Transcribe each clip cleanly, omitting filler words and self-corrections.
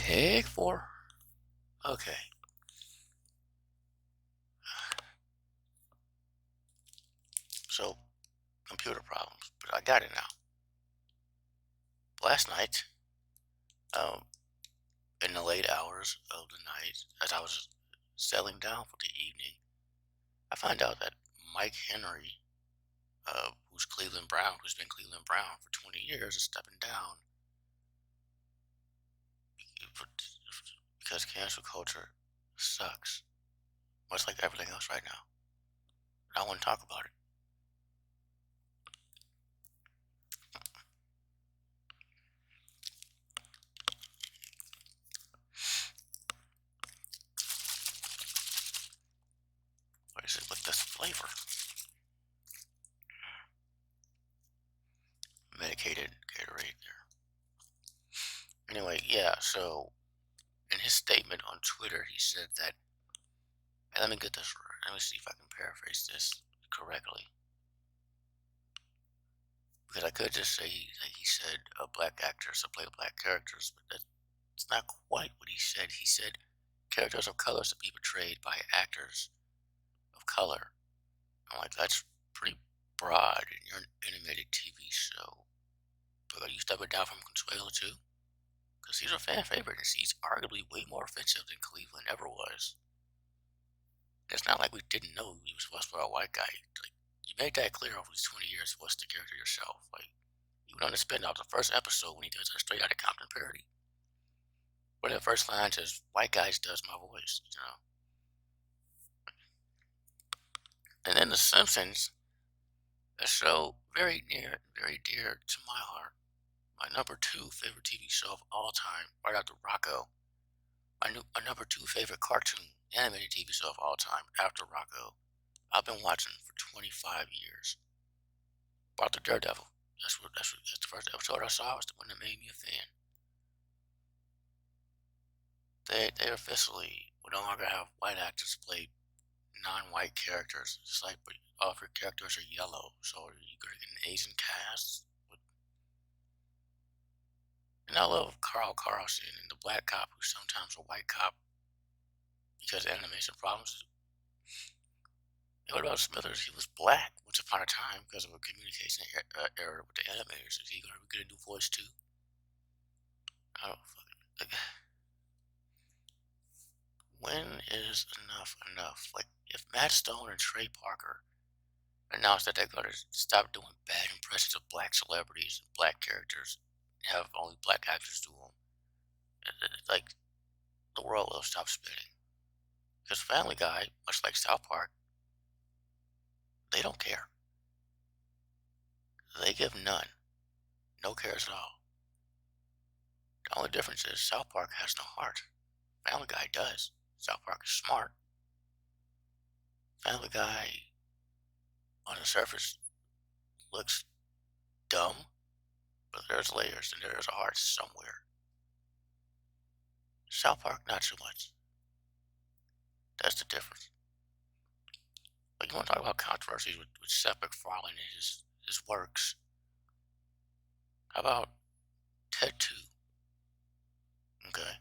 Take four. Okay. So, computer problems, but I got it now. Last night, um, in the late hours of the night, as I was settling down for the evening, I find out that Mike Henry, who's been Cleveland Brown for 20 years, is stepping down for- because cancel culture sucks, much like everything else right now. I want to talk about it. What is it with this flavor? Medicated Gatorade there. Anyway, yeah, so in his statement on Twitter, he said that, and let me get this, let me see if I can paraphrase this correctly. Because I could just say he said black actors to play black characters, but that's not quite what he said. He said characters of color to be portrayed by actors of color. I'm like, that's pretty broad in your animated TV show. But are you stepping down from Consuelo too? Because he's a fan favorite, and he's arguably way more offensive than Cleveland ever was. It's not like we didn't know he was supposed to be a white guy. Like, you made that clear over these 20 years. What's the character yourself? Like, you went on to spin out the first episode when he does a straight out of Compton parody. One of the first lines is, "White guys does my voice." And then The Simpsons, a show very dear to my heart. My number two favorite TV show of all time, right after Rocco. My number two favorite cartoon animated TV show of all time, after Rocco. I've been watching for 25 years. Brought the Daredevil. That's the first episode I saw. Was the one that made me a fan. They officially will no longer have white actors play non-white characters. It's like, but all of your characters are yellow, so are you gonna get an Asian cast? And I love Carl Carlson and the black cop who's sometimes a white cop because of animation problems. And what about Smithers? He was black once upon a time because of a communication error with the animators. Is he gonna get a new voice too? I don't fucking. When is enough enough? Like, if Matt Stone and Trey Parker announced that they're going to stop doing bad impressions of black celebrities and black characters, and have only black actors do them, like, the world will stop spinning. Because Family Guy, much like South Park, they don't care. They give none. No cares at all. The only difference is South Park has no heart. Family Guy does. South Park is smart. Family Guy, on the surface, looks dumb, but there's layers and there's a heart somewhere. South Park, not so much. That's the difference. Like, you want to talk about controversies with Seth MacFarlane and his works? How about Ted 2? Okay.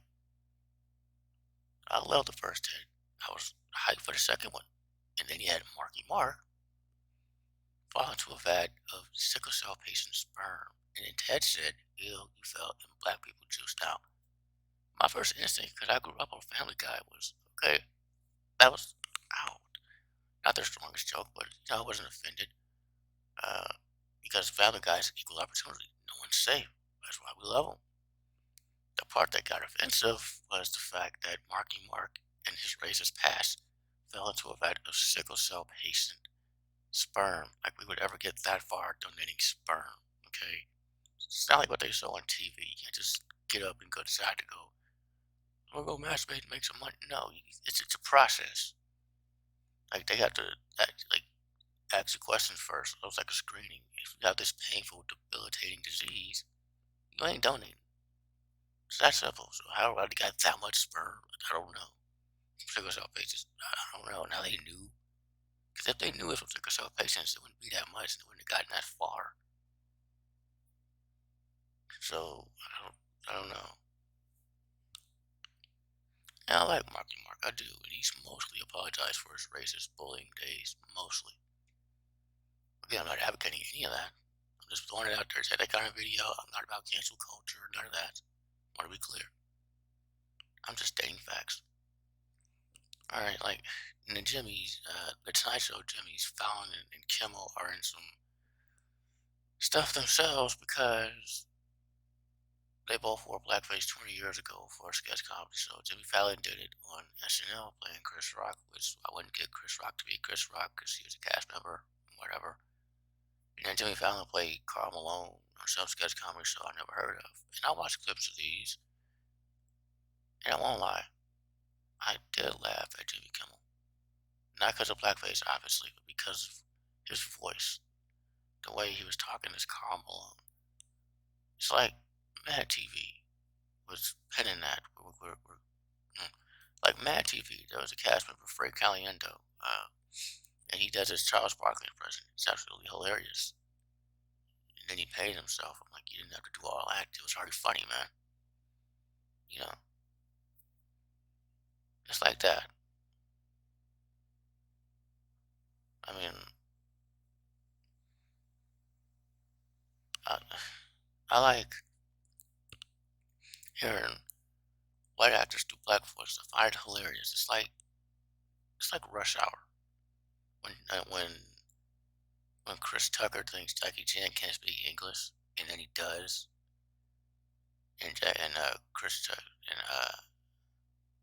I love the first Ted. I was hyped for the second one. And then you had Marky Mark fall into a vat of sickle cell patient sperm. And then Ted said, ew, you fell in black people juice. Now, my first instinct, because I grew up on Family Guy, was, okay, that was, ow, not their strongest joke, but, I wasn't offended. Uh, because Family Guy is equal opportunity. No one's safe. That's why we love them. The part that got offensive was the fact that Marky Mark and his racist past fell into a vat of sickle cell patient sperm. Like we would ever get that far donating sperm. Okay, it's not like what they show on TV. You can't just get up and go decide to go. I'm gonna go masturbate and make some money. No, it's a process. Like they have to like ask you questions first. It was like a screening. If you have this painful, debilitating disease, you ain't donating. It's that simple. So how I got that much sperm? I don't know. Sickle cell patients. I don't know. Now they knew. Because if they knew it was sickle cell patients, it wouldn't be that much. They wouldn't have gotten that far. So I don't know. And I like Marky Mark, I do, and he's mostly apologized for his racist bullying days, mostly. Again, I'm not advocating any of that. I'm just throwing it out there. Say that kind of video. I'm not about cancel culture, none of that. Want to be clear. I'm just stating facts. All right, like in the Jimmys, the Tonight Show Jimmys, Fallon and Kimmel are in some stuff themselves because they both wore blackface 20 years ago for a sketch comedy show. Jimmy Fallon did it on SNL playing Chris Rock, which I wouldn't get Chris Rock to be Chris Rock because he was a cast member, whatever. And then Jimmy Fallon played Carl Malone on some sketch comedy show I never heard of. And I watched clips of these, and I won't lie, I did laugh at Jimmy Kimmel. Not because of blackface, obviously, but because of his voice. The way he was talking as Carl Malone. It's like Mad TV was penning that. Like Mad TV, there was a cast member, Frank Caliendo, and he does his Charles Barkley impression. It's absolutely hilarious. And then he paid himself. I'm like, you didn't have to do all that. It was already funny, man. You know, it's like that. I mean, I, I like hearing white actors do black voices. I find it hilarious. It's like Rush Hour when Chris Tucker thinks Jackie Chan can't speak English, and then he does, and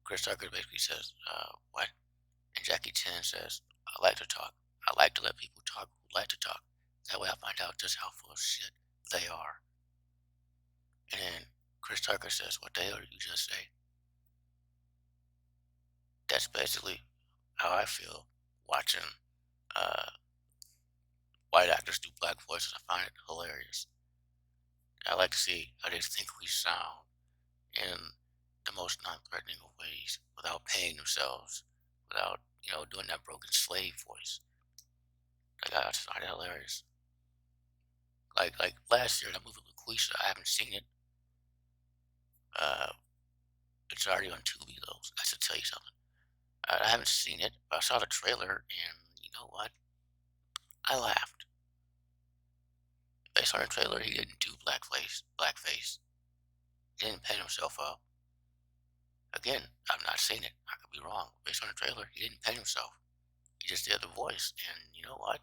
Chris Tucker basically says, "What?" And Jackie Chan says, "I like to talk. I like to let people talk who like to talk. That way, I find out just how full of shit they are." And then Chris Tucker says, "What the hell did you just say?" That's basically how I feel watching uh, white actors do black voices. I find it hilarious. I like to see how they think we sound in the most non-threatening of ways without paying themselves, without, doing that broken slave voice. Like, I just find it hilarious. Like last year, that movie Laquisha, I haven't seen it. Uh, it's already on Tubi, though, so I should tell you something. I haven't seen it, but I saw the trailer, and you know what? I laughed. Based on the trailer, he didn't do blackface. Blackface. He didn't paint himself up. Again, I've not seen it. I could be wrong. Based on the trailer, he didn't paint himself. He just did the voice, and you know what?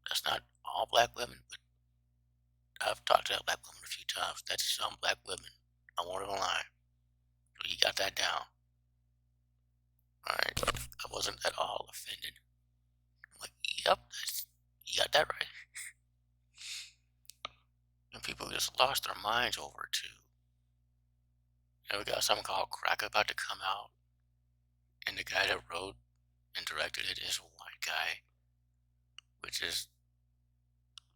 That's not all black women, but I've talked to that black woman a few times. That's some black women. I won't even lie. So you got that down. Alright. I wasn't at all offended. I'm like, yep, you got that right. And people just lost their minds over it too. And we got something called Crack about to come out. And the guy that wrote and directed it is a white guy. Which is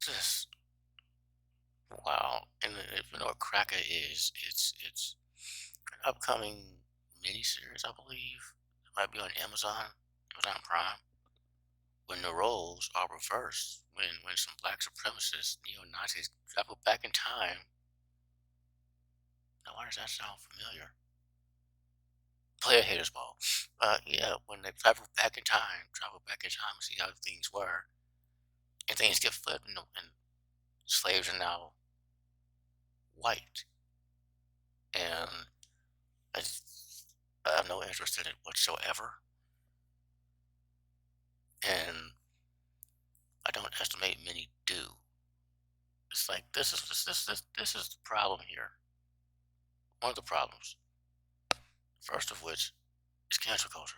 just wow. And if you know what Cracker is, it's an upcoming miniseries, I believe. It might be on Amazon Prime. When the roles are reversed, when some black supremacists, neo-Nazis travel back in time. Now, why does that sound familiar? Play a haters ball. Yeah, when they travel back in time, and see how things were, and things get flipped, and slaves are now white, and I, I have no interest in it whatsoever, and I don't estimate many do. It's like this is the problem here. One of the problems. First of which is cancel culture.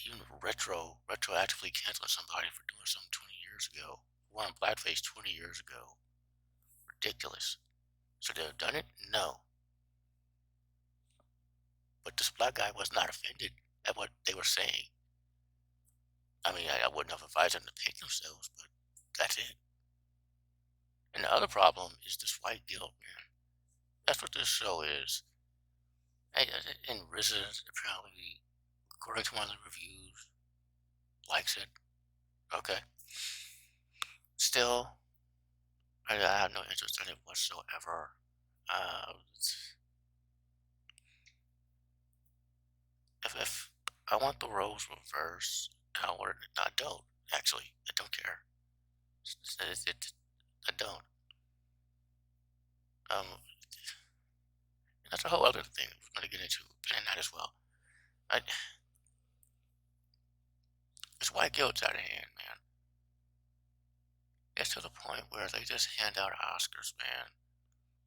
Even retroactively canceling somebody for doing something 20 years ago, wearing blackface 20 years ago. Ridiculous. Should they have done it? No. But this black guy was not offended at what they were saying. I mean, I wouldn't have advised them to pick themselves, but that's it. And the other problem is this white guilt, man. That's what this show is. Hey, and RZA apparently, according to one of the reviews, likes it. Okay. Still, I have no interest in it whatsoever. Uh, I want the roles reversed. I don't, actually. I don't care. I don't. Um, that's a whole other thing we're going to get into in that as well. I, this white guilt's out of hand, man. It's to the point where they just hand out Oscars, man,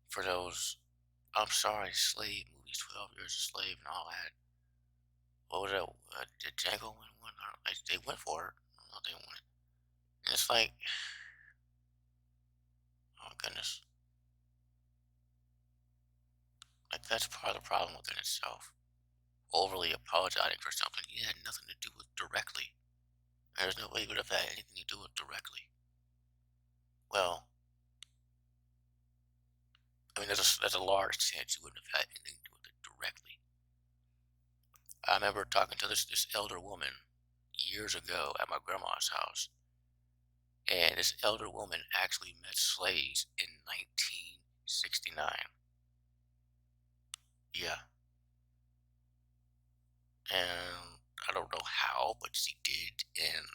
for those, I'm sorry, slave movies, 12 Years a Slave and all that. What was that? Did Django win one? I don't, they went for it. I don't know if they won it. And it's like, oh goodness. Like, that's part of the problem within itself. Overly apologizing for something you had nothing to do with directly. There's no way you would have had anything to do with directly. Well, I mean, there's a large chance you wouldn't have had anything to do with it directly. I remember talking to this elder woman years ago at my grandma's house, and this elder woman actually met slaves in 1969. Yeah, and I don't know how, but she did. And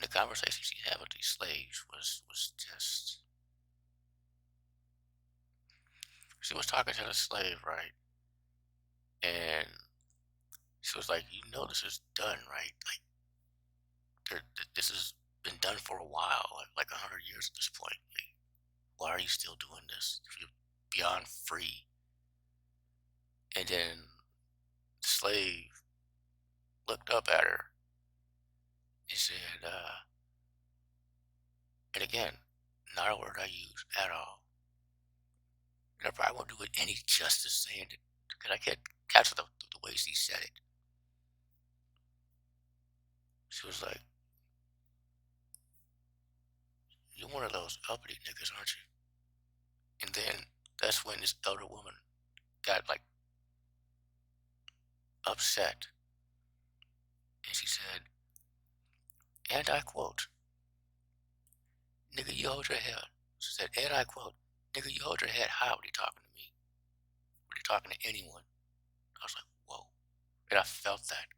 the conversation she had with these slaves was just, she was talking to the slave, right? And she was like, "You know, this is done, right? Like, this has been done for a while, like 100 years at this point. Like, why are you still doing this? If you're beyond free." And then the slave looked up at her and said, and again, not a word I use at all. And I probably won't do it any justice saying it because I can't capture the way she said it. She was like, "You're one of those uppity niggas, aren't you?" And then that's when this elder woman got like upset. And she said, and I quote, "Nigga, you hold your head." She said, and I quote, "Nigga, you hold your head high when you're talking to me. When you're talking to anyone." I was like, whoa. And I felt that.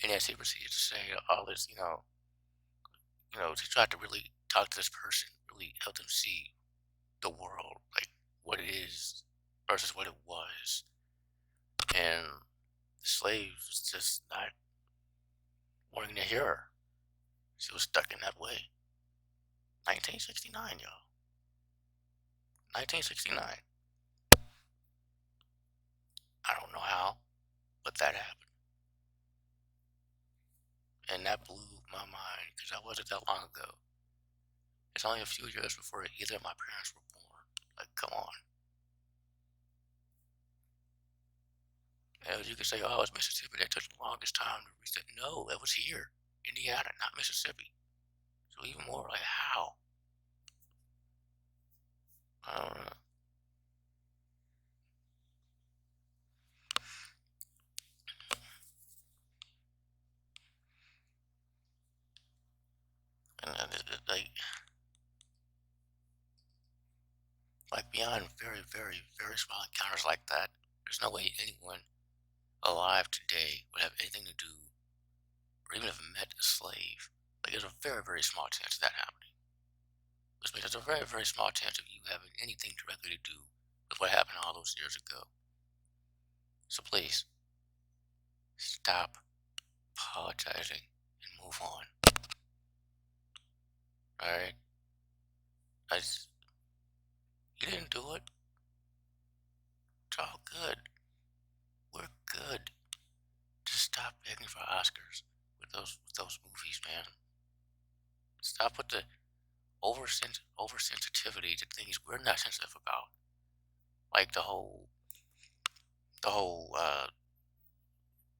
And as he proceeded to say all this, she tried to really talk to this person, really help them see the world, like what it is versus what it was. And the slave was just not wanting to hear her. She was stuck in that way. 1969, y'all. 1969. I don't know how, but that happened. And that blew my mind because that wasn't that long ago. It's only a few years before either of my parents were born. Like, come on. And you can say, oh, it's Mississippi. That took the longest time to reach that. No, it was here, Indiana, not Mississippi. So even more like, how? I don't know. And like beyond very, very, very small encounters like that, there's no way anyone alive today would have anything to do, or even have met a slave. Like, there's a very, very small chance of that happening. Which means there's a very, very small chance of you having anything directly to do with what happened all those years ago. So please, stop apologizing and move on. Alright? I s You didn't do it. It's all good. We're good. Just stop begging for Oscars with those movies, man. Stop with the oversensitivity to things we're not sensitive about. Like the whole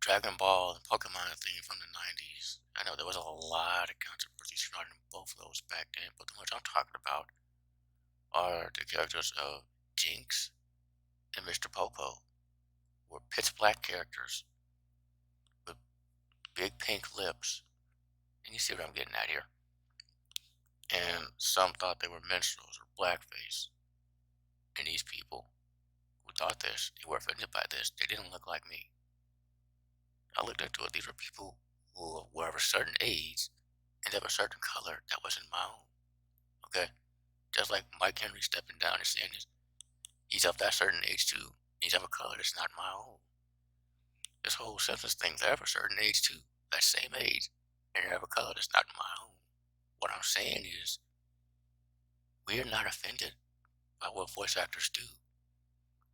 Dragon Ball and Pokemon thing from the 90s. I know there was a lot of controversy surrounding both of those back then, but the ones I'm talking about are the characters of Jinx and Mr. Popo, were pitch black characters with big pink lips. And you see what I'm getting at here. And some thought they were minstrels or blackface. And these people would thought this, they were offended by this, they didn't look like me. I looked into it. These were people who were of a certain age and of a certain color that wasn't my own. Okay? Just like Mike Henry stepping down and saying this, he's of that certain age too. He's of a color that's not my own. This whole Simpsons thing, they're of a certain age too. That same age. And they're of a color that's not my own. What I'm saying is, we are not offended by what voice actors do.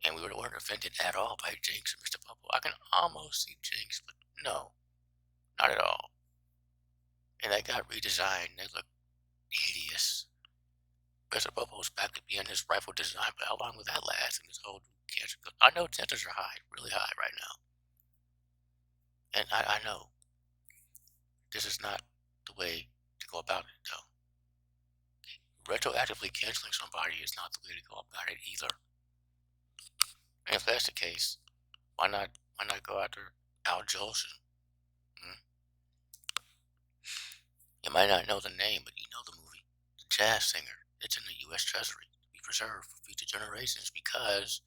And we weren't offended at all by Jinx and Mr. Bubble. I can almost see Jinx, but no, not at all. And they got redesigned. They look hideous. Mr. Bubble back to being his rightful design, but how long will that last in this whole cancer? I know tensions are high, really high right now. And I know this is not the way to go about it, though. Retroactively canceling somebody is not the way to go about it either. And if that's the case, why not go after Al Jolson? Hmm? You might not know the name, but you know the movie. The jazz singer. It's in the U.S. Treasury to be preserved for future generations because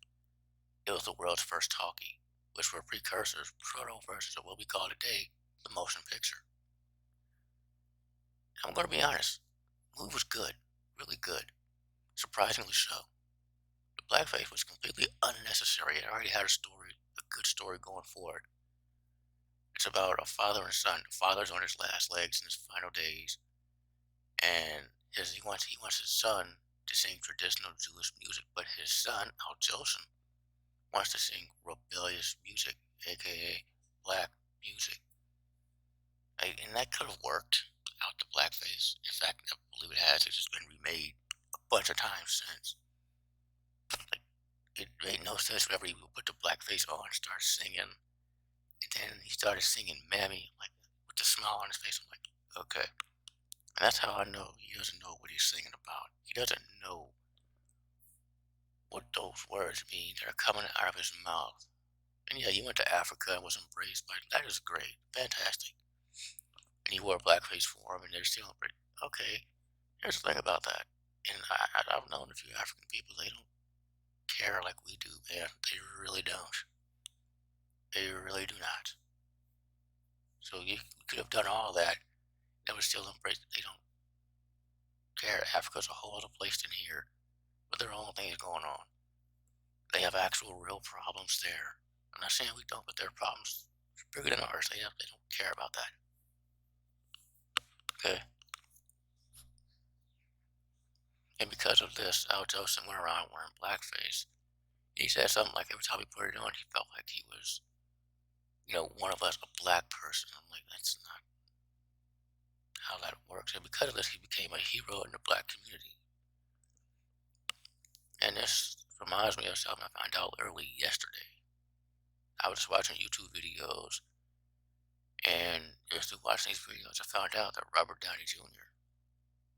it was the world's first talkie, which were precursors, proto versions of what we call today the motion picture. I'm going to be honest. The movie was good, really good, surprisingly so. The blackface was completely unnecessary. It already had a story, a good story going forward. It's about a father and son. The father's on his last legs in his final days, and he wants his son to sing traditional Jewish music, but his son Al Jolson wants to sing rebellious music, aka black music. And that could have worked without the blackface. In fact, I believe it has. It's just been remade a bunch of times since. Like, it made no sense whenever he would put the blackface on and start singing. And then he started singing Mammy, like, with a smile on his face. I'm like, okay. And that's how I know he doesn't know what he's singing about. He doesn't know what those words mean that are coming out of his mouth. And yeah, he went to Africa and was embraced, but that is great, fantastic. And he wore blackface for him, and they're still embraced. Okay, here's the thing about that. And I've known a few African people, they don't care like we do, man. They really don't. They really do not. So you could have done all that. They would still embrace it. They don't care. Africa's a whole other place than here, with their own things going on. They have actual real problems there. I'm not saying we don't, but their problems are bigger than ours. They don't care about that. Okay. And because of this, Al Jolson went around wearing blackface. He said something like every time he put it on, he felt like he was, one of us, a black person. I'm like, that's not how that works. And because of this, he became a hero in the black community. And this reminds me of something I found out early yesterday. I was just watching YouTube videos, and just through watching these videos, I found out that Robert Downey Jr.,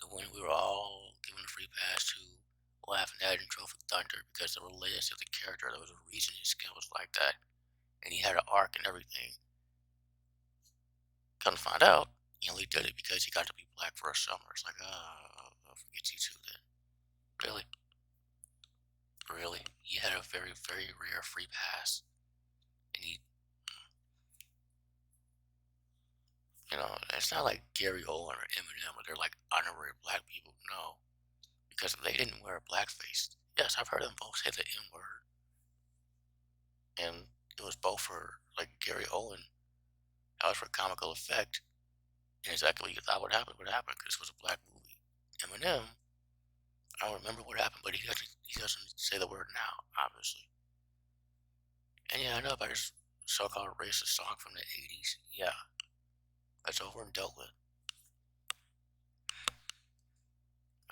the one we were all given a free pass to, laughing at in Trophic Thunder because they were layers of the character. There was a reason his skin was like that, and he had an arc and everything. Come to find out, he only did it because he got to be black for a summer. It's like, I'll forget you too then. Really? Really? He had a very, very rare free pass. And it's not like Gary Owen or Eminem where they're like honorary black people. No. Because they didn't wear a blackface. Yes, I've heard them both say the N word. And it was both for, like, Gary Owen, that was for comical effect. And exactly what you thought would happen because it was a black movie. Eminem, I don't remember what happened, but he doesn't say the word now, obviously. And yeah, I know about his so-called racist song from the 80s. Yeah, that's over and dealt with.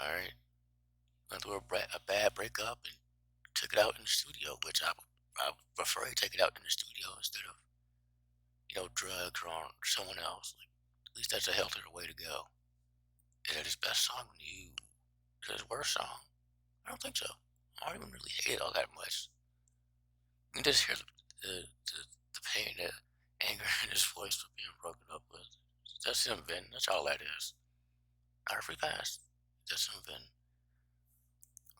Alright. Went through a bad breakup and took it out in the studio, which I prefer he take it out in the studio instead of, drugs or on someone else. Like, at least that's a healthier way to go. Is it his best song? No. Is it his worst song? I don't think so. I don't even really hate it all that much. You can just hear the pain, the anger in his voice for being broken up with. That's him, Vin. That's all that is. Not a free pass. That's him, Vin.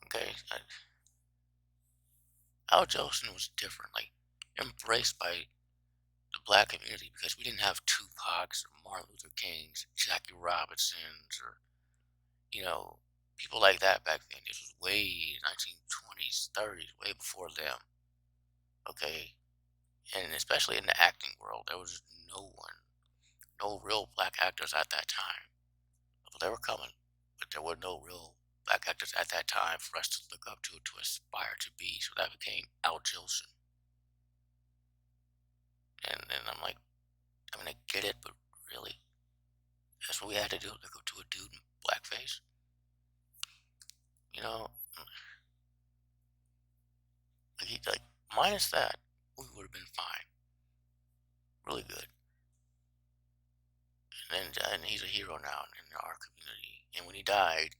Okay, Al Jolson was different, like embraced by the black community because we didn't have Tupac's or Martin Luther King's, Jackie Robinson's, or you know, people like that back then. This was way 1920s, 30s, way before them. Okay, and especially in the acting world, there was no one, no real black actors at that time. Well, they were coming, but there were no real black actors at that time for us to look up to aspire to be. So that became Al Jolson, and I'm like, I mean, I get it, but really, that's what we had to do. Look up to a dude in blackface, you know? Like, like minus that, we would have been fine, really good. And he's a hero now in our community. And when he died,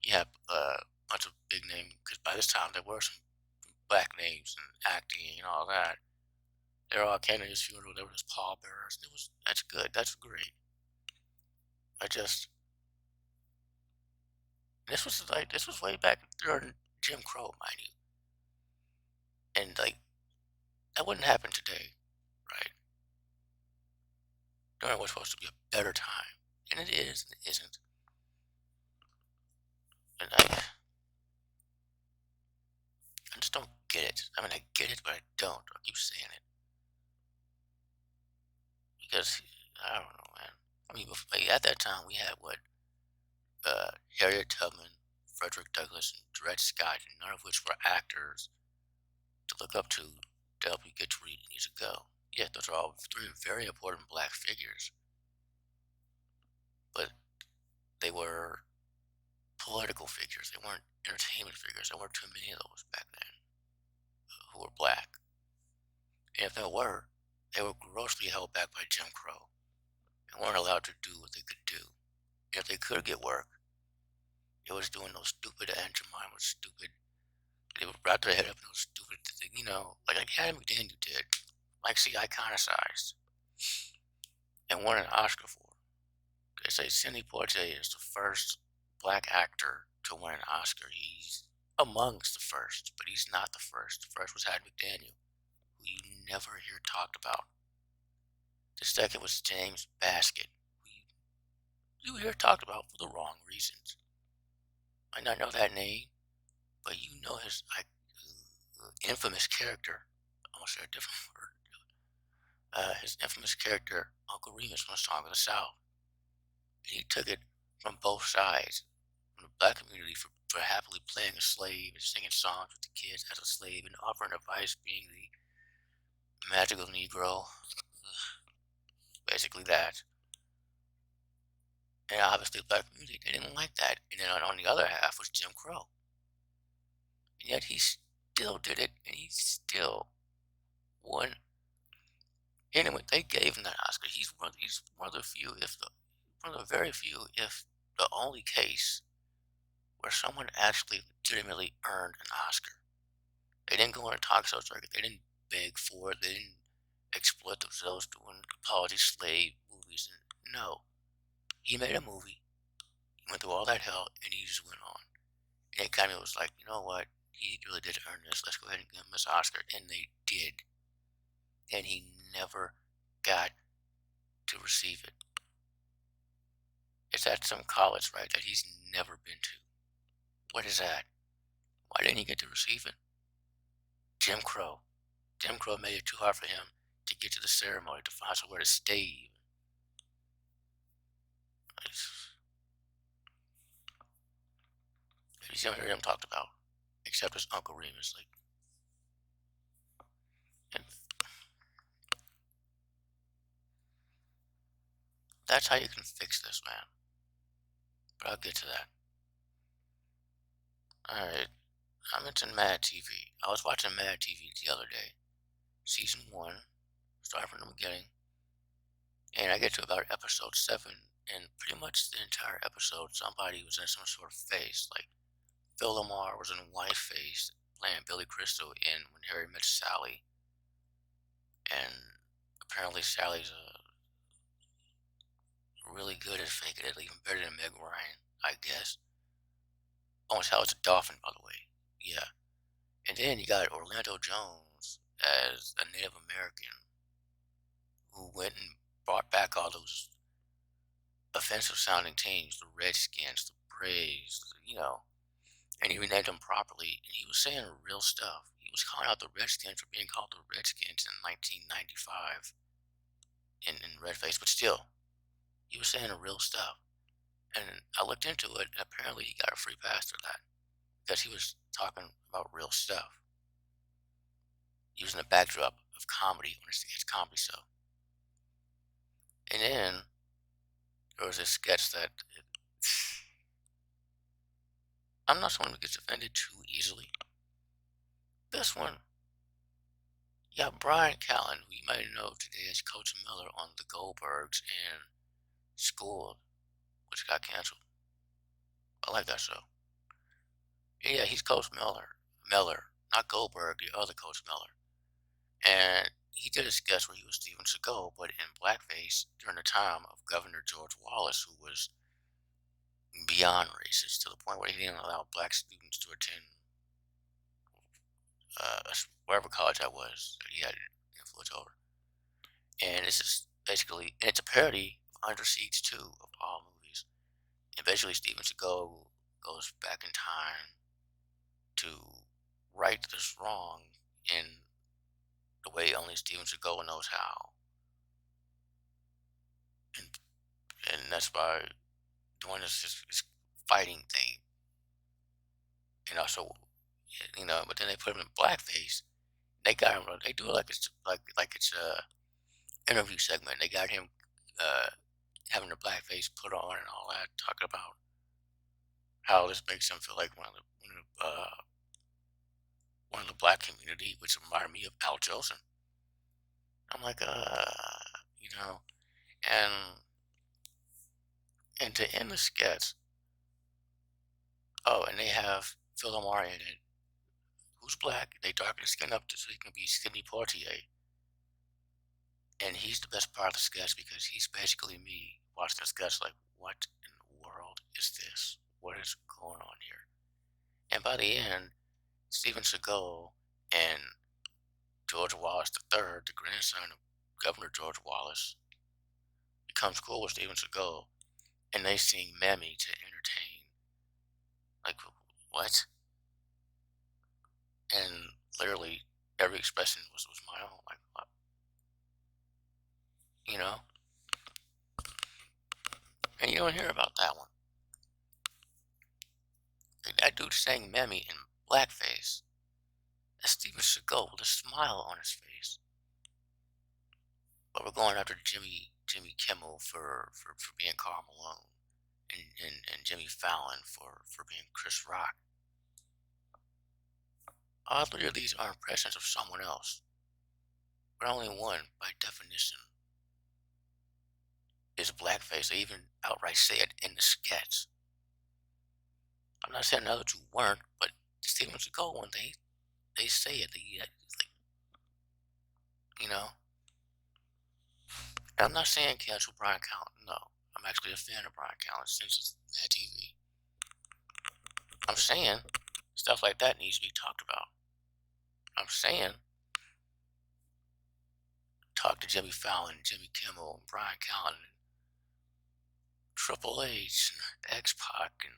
you have a bunch of big names because by this time there were some black names and acting and all that. They're all came to his funeral. There was pallbearers. It was that's good. That's great. I just this was way back during Jim Crow, mind you, and like that wouldn't happen today, right? During what's supposed to be a better time, and it is, and it isn't. And I just don't get it. I mean, I get it, but I don't. I keep saying it because I don't know, man. I mean, like, at that time we had what Harriet Tubman, Frederick Douglass, and Dred Scott, and none of which were actors to look up to help you get to where you need to go. Yeah, those are all three very important black figures, but they were political figures. They weren't entertainment figures. There weren't too many of those back then who were black. And if there were, they were grossly held back by Jim Crow and weren't allowed to do what they could do. And if they could get work, it was doing those stupid Aunt Jemima stupid. They would wrap their head up in those stupid, like Hattie McDaniel did, like she iconicized and won an Oscar for. They say Sidney Poitier is the first black actor to win an Oscar. He's amongst the first, but he's not the first. The first was Hattie McDaniel, who you never hear talked about. The second was James Baskett, who you hear talked about for the wrong reasons. Might not know that name, but you know his infamous character. I almost said a different word. His infamous character, Uncle Remus, from A Song of the South. And he took it from both sides, from the black community for happily playing a slave and singing songs with the kids as a slave and offering advice, being the magical Negro, basically that. And obviously, the black community, they didn't like that. And then on the other half was Jim Crow. And yet he still did it, and he still won. Anyway, they gave him that Oscar. He's one of the few, one of the very few, if the only case where someone actually legitimately earned an Oscar. They didn't go on a talk show circuit. They didn't beg for it. They didn't exploit themselves doing apology slave movies. And no, he made a movie. He went through all that hell, and he just went on. And it kind of was like, you know what? He really did earn this. Let's go ahead and give him this Oscar. And they did. And he never got to receive it. It's at some college, right, that he's never been to. What is that? Why didn't he get to receive it? Jim Crow. Jim Crow made it too hard for him to get to the ceremony, to find somewhere to stay. He's never heard him talked about, except his Uncle Remus. Like, and that's how you can fix this, man. But I'll get to that. Alright, I mentioned Mad TV. I was watching Mad TV the other day, season 1, starting from the beginning, and I get to about episode 7, and pretty much the entire episode, somebody was in some sort of face. Like, Phil Lamar was in Whiteface, playing Billy Crystal in When Harry Met Sally, and apparently Sally's really good at faking it, even better than Meg Ryan, I guess. Oh, and Sally's a dolphin, by the way. Yeah. And then you got Orlando Jones as a Native American who went and brought back all those offensive sounding teams, the Redskins, the Braves, and he renamed them properly. And he was saying real stuff. He was calling out the Redskins for being called the Redskins in 1995 in red face, but still, he was saying the real stuff. And I looked into it, and apparently he got a free pass for that because he was talking about real stuff, using a backdrop of comedy on his comedy show. And then there was this sketch that I'm not someone who gets offended too easily. This one, yeah, Brian Callen, who you might know today as Coach Miller on The Goldbergs and School, which got canceled. I like that show. Yeah, he's Coach Miller. Miller, not Goldberg, the other Coach Miller. And he did a sketch where he was Steven Seagal, but in blackface during the time of Governor George Wallace, who was beyond racist to the point where he didn't allow black students to attend wherever college that was that he had influence over. And this is basically, and it's a parody of Under Siege 2 of all movies. And basically, Steven Seagal goes back in time to right this wrong in the way only Steven Seagal knows how. And, and that's by doing this fighting thing. And also, but then they put him in blackface. They got him, they do it like it's a interview segment. They got him uh, having the blackface put on and all that, talking about how this makes him feel like one of the black community, which reminded me of Al Jolson. I'm like, you know, and and to end the sketch, oh, and they have Phil Lamar in it, who's black. They darken his skin up so he can be Sidney Poitier, and he's the best part of the sketch because he's basically me watching the sketch like, what in the world is this? What is going on here? And by the end, Steven Seagal and George Wallace III, the grandson of Governor George Wallace, becomes cool with Steven Seagal, and they sing Mammy to entertain. Like, what? And literally every expression was my own. Like, what? You know? And you don't hear about that one. Like, that dude sang Mammy in blackface. That's Steven Seagal with a smile on his face. But we're going after Jimmy Kimmel for being Karl Malone. And Jimmy Fallon for being Chris Rock. All three of these are impressions of someone else, but only one, by definition, is blackface. They even outright say it in the sketch. I'm not saying the other two weren't, but Steven Seagal one, they say it. Like, you know. And I'm not saying cancel Brian Callen. No, I'm actually a fan of Brian Callen since it's Mad TV. I'm saying stuff like that needs to be talked about. I'm saying talk to Jimmy Fallon, Jimmy Kimmel, and Brian Callen, and Triple H, and X Pac, and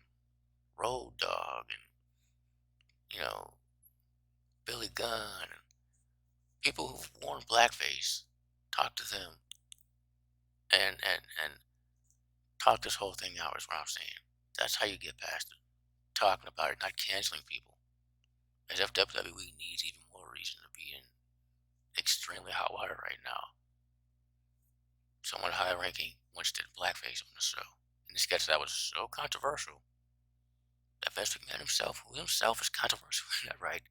Road Dogg, and Billy Gunn, and people who've worn blackface. Talk to them and talk this whole thing out is what I'm saying. That's how you get past it. Talking about it, not canceling people. As if WWE needs even more reason to be in extremely hot water right now. Someone high ranking once did blackface on the show. In the sketch that was so controversial that Vince McMahon himself, who himself is controversial in that right,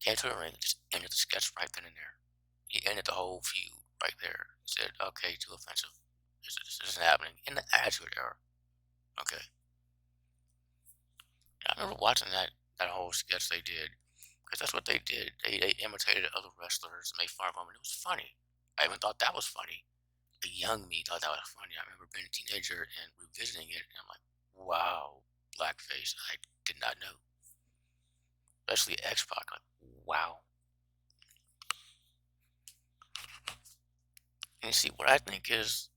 came to the ring and just ended the sketch right then and there. He ended the whole feud right there. He said, okay, too offensive. This isn't happening. In the Attitude Era. Okay. I remember watching that whole sketch they did. Because that's what they did. They imitated other wrestlers and made fun of them, and it was funny. I even thought that was funny. The young me thought that was funny. I remember being a teenager and revisiting it, and I'm like, wow, blackface. I did not know. especially X-Pac. Like, wow. And you see, what I think is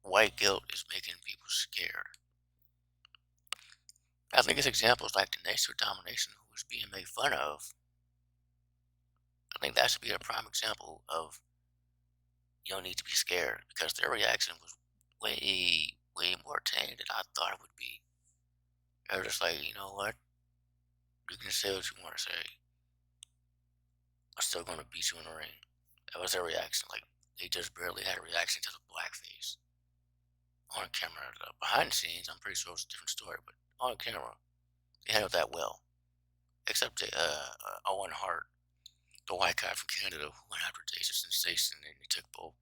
white guilt is making people scared. I think it's examples like the Nature Domination who was being made fun of. I think that should be a prime example of you don't need to be scared because their reaction was way, way more tame than I thought it would be. They were just like, you know what? You can say what you want to say. I'm still going to beat you in the ring. That was their reaction. Like, they just barely had a reaction to the blackface on camera. Behind the scenes, I'm pretty sure it's a different story, but on camera, they handled that well. Except Owen Hart, the white guy from Canada who went after Jason Sensation and he took both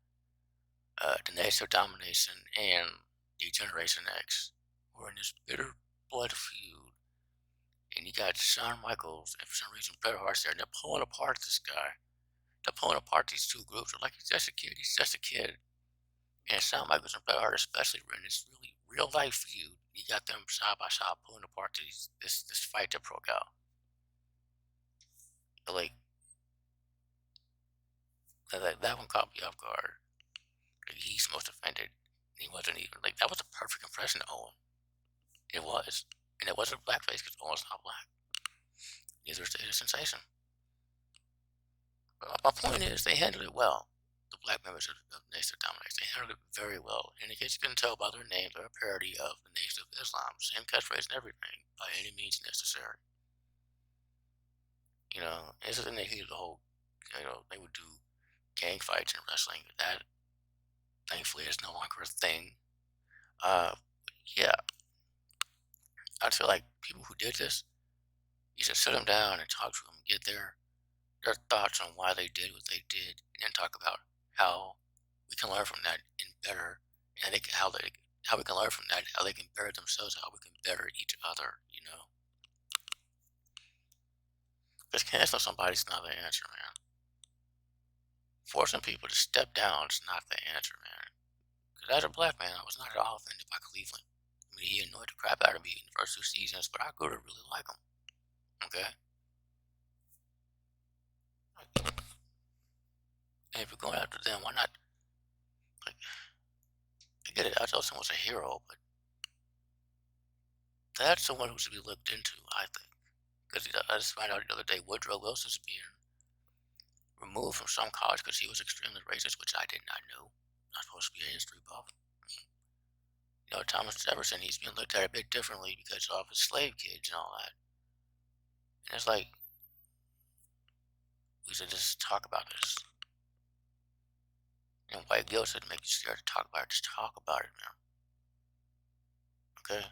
the Nature Domination and the Generation X were in this bitter blood feud. And you got Shawn Michaels and for some reason Bret Hart's there and they're pulling apart this guy. They're pulling apart these two groups. They're like, he's just a kid, he's just a kid. And Shawn Michaels and Bret Hart especially were in this really real life feud. You got them side by side pulling apart this fight that broke out. Like that one caught me off guard. Like, he's most offended. He wasn't even like that was a perfect impression of Owen. It was. And it wasn't blackface because Owen's not black. Neither is the sensation. But my point is they handled it well. The black members of Nation of Domination, they handled it very well. And in case you couldn't tell by their name, they're a parody of the Nation of Islam. Same catchphrase and everything, by any means necessary. You know, it's the thing they hated the whole, they would do gang fights in wrestling. That, thankfully, is no longer a thing. Uh, yeah, I feel like people who did this, you should sit them down and talk to them, get their thoughts on why they did what they did, and then talk about how we can learn from that and better, and how we can learn from that, how they can better themselves, how we can better each other. Because canceling somebody's not the answer, man. Forcing people to step down is not the answer, man. Because as a black man, I was not at all offended by Cleveland. I mean, he annoyed the crap out of me in the first 2 seasons, but I grew to really like him. Okay? And if you're going after them, why not? Like, I get it. I thought someone was a hero, but that's someone who should be looked into, I think. Because I just found out the other day Woodrow Wilson's being removed from some college because he was extremely racist, which I did not know. Not supposed to be a history buff. Thomas Jefferson, he's being looked at a bit differently because of his slave kids and all that. And it's like, we should just talk about this. And white guilt should make you scared to talk about it. Just talk about it, man. Okay?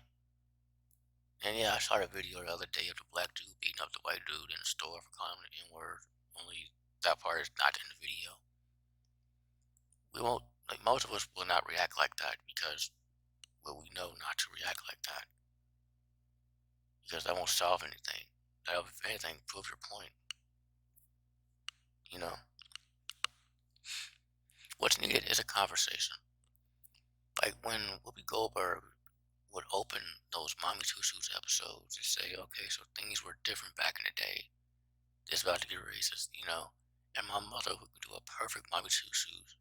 And yeah, I saw a video the other day of the black dude beating up the white dude in the store for calling him the N-word. Only that part is not in the video. We won't, like, most of us will not react like that because, well, we know not to react like that. Because that won't solve anything. That'll, if anything, prove your point. You know? What's needed is a conversation. Like when Whoopi Goldberg would open those Mommy Two Shoes episodes and say, okay, so things were different back in the day. It's about to get racist. And my mother, who could do a perfect Mommy Two Shoes,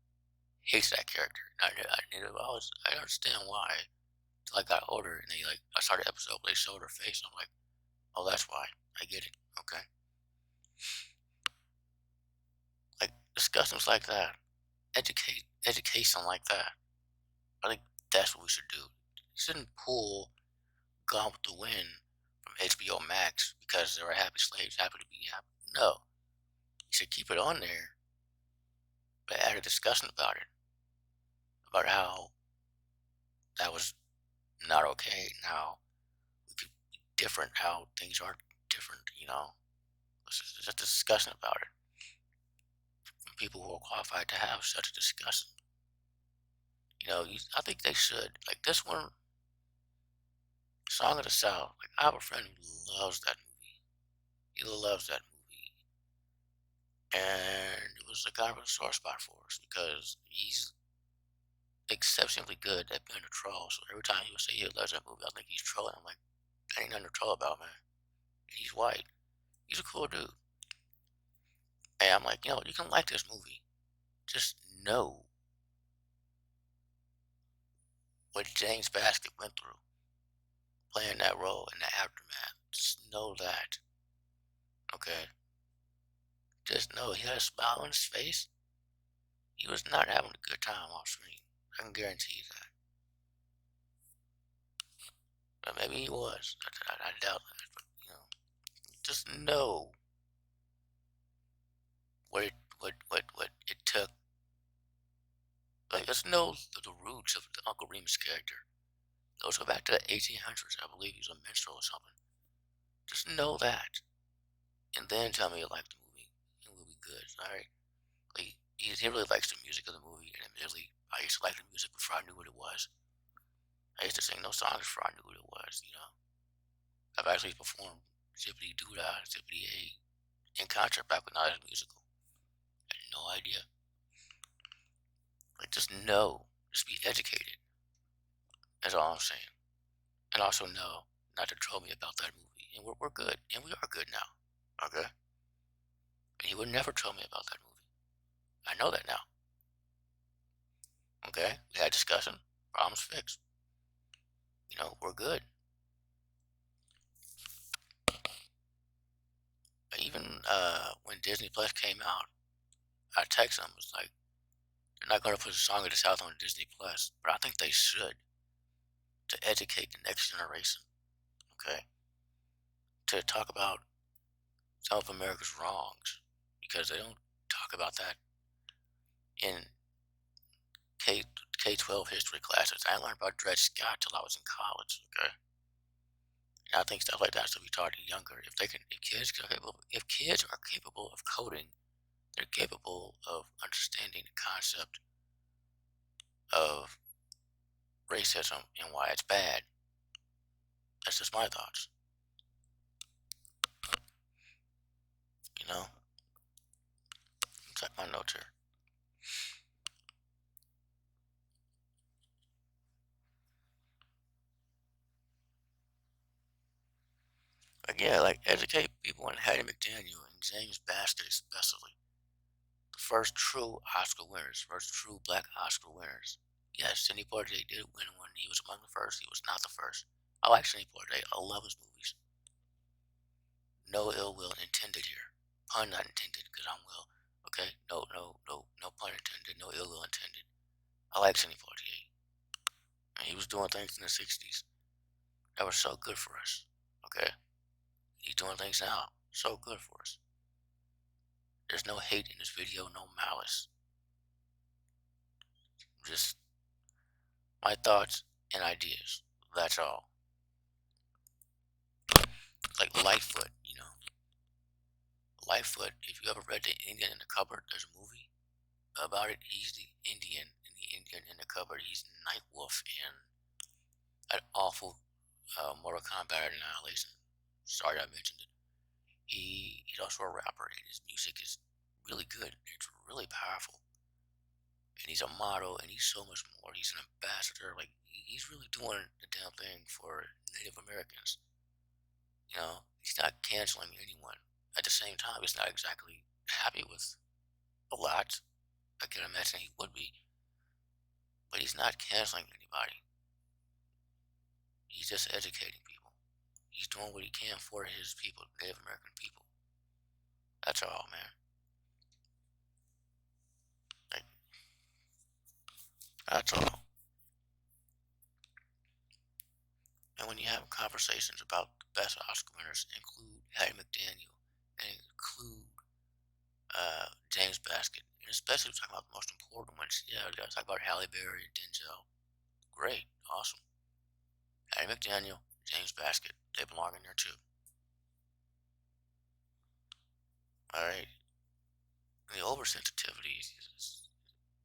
hates that character. I understand why. Till I got older and I started the episode, they showed her face. I'm like, oh, that's why. I get it. Okay. Like discussions like that, education like that. I think that's what we should do. You shouldn't pull Gone with the Wind from HBO Max because there are happy slaves happy to be happy. No, you should keep it on there, but add a discussion about how that was not okay, and how we could be different, how things are different. It's just a discussion about it from people who are qualified to have such a discussion. I think they should. Like this one, Song of the South. Like I have a friend who loves that movie. He loves that movie. And it was a kind of a sore spot for us because he's exceptionally good at being a troll. So every time he would say he loves that movie, I think he's trolling. I'm like, that ain't nothing to troll about, man. and he's white. He's a cool dude. And I'm like, you can like this movie. Just know what James Basket went through playing that role in the aftermath. Just know that, okay? Just know he had a smile on his face. He was not having a good time off screen. I can guarantee you that. But maybe he was. I doubt that. But, just know what it took. Like, just know the roots of the Uncle Remus character. Those go back to the 1800s. I believe he was a minstrel or something. Just know that. And then tell me you like the movie. It will be good. All right. Like, he really likes the music of the movie. And admittedly, I used to like the music before I knew what it was. I used to sing those songs before I knew what it was. I've actually performed Zippity Doo Dah, Zippity A in concert back when I was musical. I had no idea. Like, just know. Just be educated. That's all I'm saying. And also know not to troll me about that movie. And we're good. And we are good now. Okay? And he would never troll me about that movie. I know that now. Okay? We had discussion. Problems fixed. We're good. Even when Disney Plus came out, I texted him. Was like, they're not going to put a Song of the South on Disney Plus, but I think they should to educate the next generation. Okay? To talk about some of America's wrongs because they don't talk about that in K K-12 history classes. I learned about Dred Scott till I was in college. Okay? And I think stuff like that should be taught to younger. If kids are capable of coding, they're capable of understanding the concept of racism and why it's bad. That's just my thoughts. You know, check my notes here. Like, yeah, like educate people on Hattie McDaniel and James Basket especially. The first true Oscar winners, first true black Oscar winners. Yes, Sidney Poitier did win one. He was among the first. He was not the first. I like Sidney Poitier. I love his movies. No ill will intended here. Pun not intended because I'm Will. Okay? No pun intended. No ill will intended. I like Sidney Poitier. And he was doing things in the 60s that were so good for us. Okay? He's doing things now so good for us. There's no hate in this video, no malice. Just my thoughts and ideas. That's all. Like Lightfoot. Lightfoot, if you ever read The Indian in the Cupboard, there's a movie about it. He's the Indian in the cupboard. He's Nightwolf in that awful Mortal Kombat Annihilation. Sorry I mentioned it. He's also a rapper, and his music is really good. It's really powerful. And he's a model, and he's so much more. He's an ambassador. Like, he's really doing the damn thing for Native Americans. He's not canceling anyone. At the same time, he's not exactly happy with a lot. I can imagine he would be, but he's not canceling anybody. He's just educating people. He's doing what he can for his people, Native American people. That's all, man. Like, that's all. And when you have conversations about the best Oscar winners, include Hattie McDaniel and include James Basket, and especially talking about the most important ones. Yeah, we gotta talk about Halle Berry and Denzel. Great, awesome. Hattie McDaniel, James Basket, they belong in there too. All right. The oversensitivity is,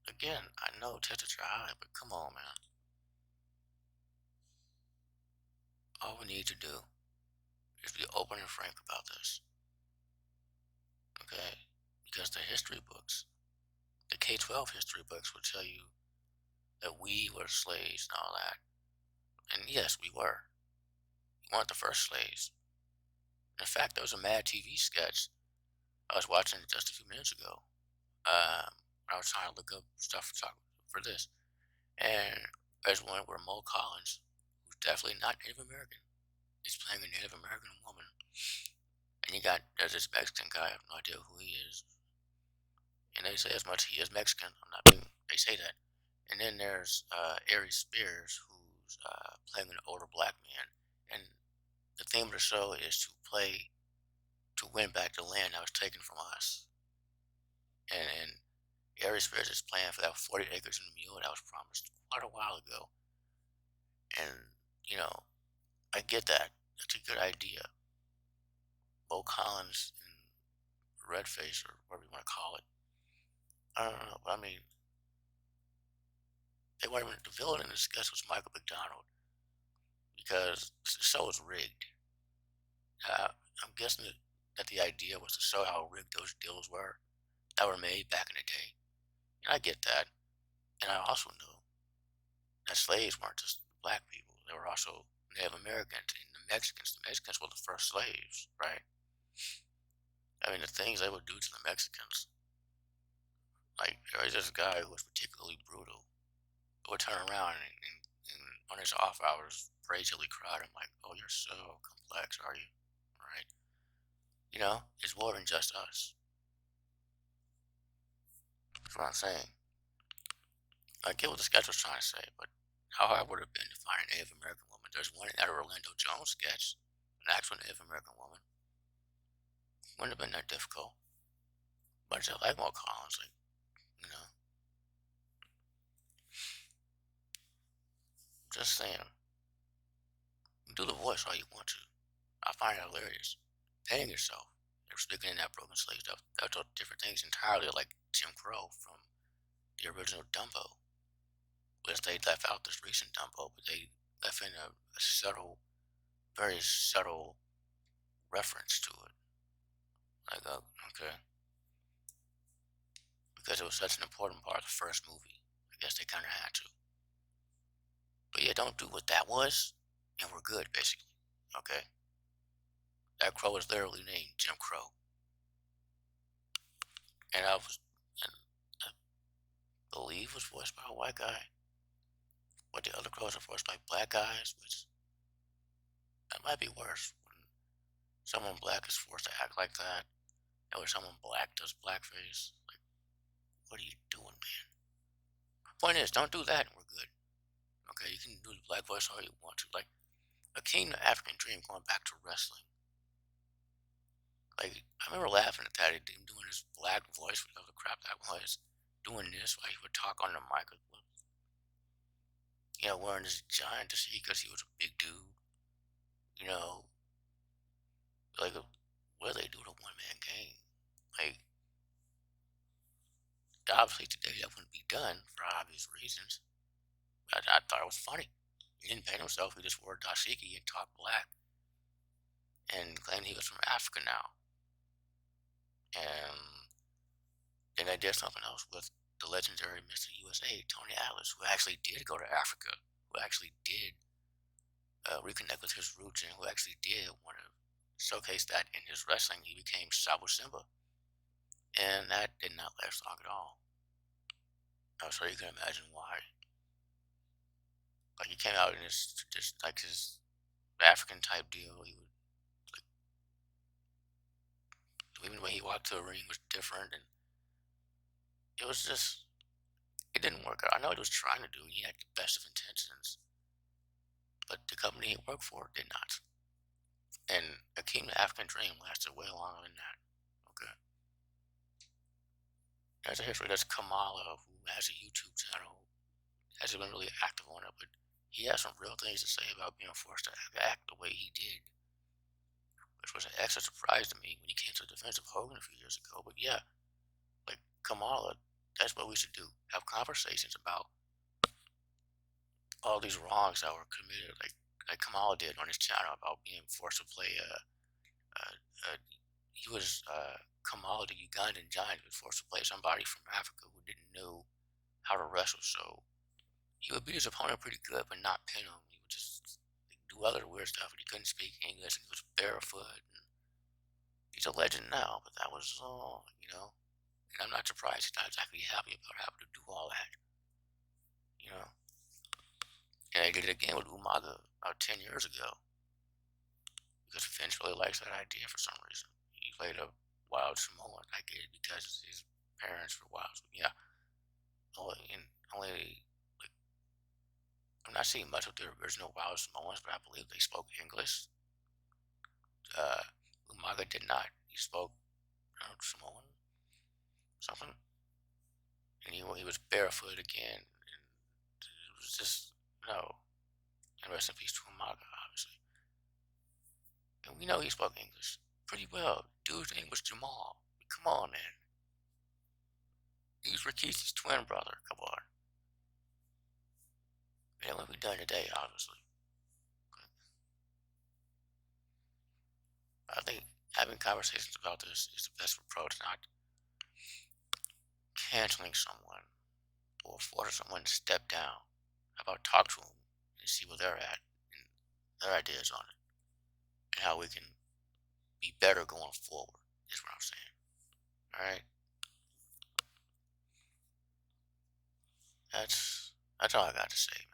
again, I know temperature high, but come on, man. All we need to do is be open and frank about this, okay? Because the history books, the K-12 history books will tell you that we were slaves and all that. And yes, we were. We weren't the first slaves. In fact, there was a Mad TV sketch I was watching just a few minutes ago. I was trying to look up stuff to talk for this, and there's one where Mo Collins, who's definitely not Native American, is playing a Native American woman, and there's this Mexican guy. I have no idea who he is, and they say as much he is Mexican. I'm not being. They say that, and then there's Ari Spears, who's playing an older black man, and the theme of the show is to win back the land that was taken from us, and Ari Spears is playing for that 40 acres and a mule that was promised quite a while ago. And, you know, I get that. That's a good idea. Bo Collins and Redface, or whatever you want to call it. I don't know. But I mean, they weren't even, the villain in this sketch was Michael McDonald because the show was rigged. Uh, I'm guessing that the idea was to show how rigged those deals were that were made back in the day. And I get that. And I also know that slaves weren't just black people. They were also Native Americans and the Mexicans. The Mexicans were the first slaves, right? I mean, the things they would do to the Mexicans. Like, there was this guy who was particularly brutal. Who would turn around and on his off hours, praise Hilly crowd. I'm like, oh, you're so complex, are you? Right? You know, it's more than just us. That's what I'm saying. I get what the sketch was trying to say, but how hard would it have been to find a Native American woman? There's one in that Orlando Jones sketch, an actual Native American woman. Wouldn't have been that difficult. But I like more Collins, like, you know, just saying, do the voice all you want to. I find it hilarious. Paying yourself. They're speaking in that broken slave stuff. That's all different things entirely, like Jim Crow from the original Dumbo, which they left out this recent Dumbo, but they left in a subtle, very subtle reference to it. Like, okay, because it was such an important part of the first movie. I guess they kind of had to. But yeah, don't do what that was, and we're good, basically. Okay? That crow was literally named Jim Crow. And I believe was voiced by a white guy. But the other crows are voiced by black guys, which that might be worse. When someone black is forced to act like that, and when someone black does blackface. Like, what are you doing, man? Point is, don't do that and we're good. Okay, you can do the black voice all you want to. Like, a King the African Dream going back to wrestling. Like, I remember laughing at that, him doing his black voice, whatever the crap that was, doing this while he would talk on the mic, you know, wearing this giant to see because he was a big dude, you know, like, what do they do to one man game? Like, obviously today that wouldn't be done for obvious reasons. But I thought it was funny. He didn't paint himself, he just wore dashiki and talked black and claimed he was from Africa now. And then they did something else with the legendary Mr. USA, Tony Atlas, who actually did go to Africa, who actually did reconnect with his roots, and who actually did want to showcase that in his wrestling. He became Sabu Simba, and that did not last long at all. So you can imagine why. Like, he came out in his just like his African type deal. He would, like, even when he walked to the ring was different, and it was just, it didn't work out. I know what he was trying to do. He had the best of intentions, but the company he worked for did not. And Akeem the African Dream lasted way longer than that. Okay. There's a history. There's Kamala, who has a YouTube channel, hasn't been really active on it, but he has some real things to say about being forced to act the way he did, which was an extra surprise to me when he came to the defense of Hogan a few years ago. But yeah, like Kamala, that's what we should do. Have conversations about all these wrongs that were committed, like Kamala did on his channel about being forced to play he was Kamala the Ugandan giant who was forced to play somebody from Africa who didn't know how to wrestle. So he would beat his opponent pretty good, but not pin him. He would just, like, do other weird stuff. And he couldn't speak English, and he was barefoot. he's a legend now, but that was, and I'm not surprised he's not exactly happy about having to do all that, you know. And I did it again with Umaga about 10 years ago because Vince really likes that idea for some reason. He played a wild Samoan. I get it because his parents were wild. So yeah, only like I'm not seeing much of the original wild Samoans, but I believe they spoke English. Uh, Umaga did not. He spoke Samoan, something, and he was barefoot again. And it was just no. And rest in peace to Umaga, obviously. And we know he spoke English pretty well. Dude's name was Jamal. Come on, man. He was Rikishi's twin brother. Come on. And what we done today, obviously. I think having conversations about this is the best approach, not canceling someone or forcing someone to step down. How about talk to them and see where they're at and their ideas on it and how we can be better going forward, is what I'm saying. All right? That's all I got to say, man.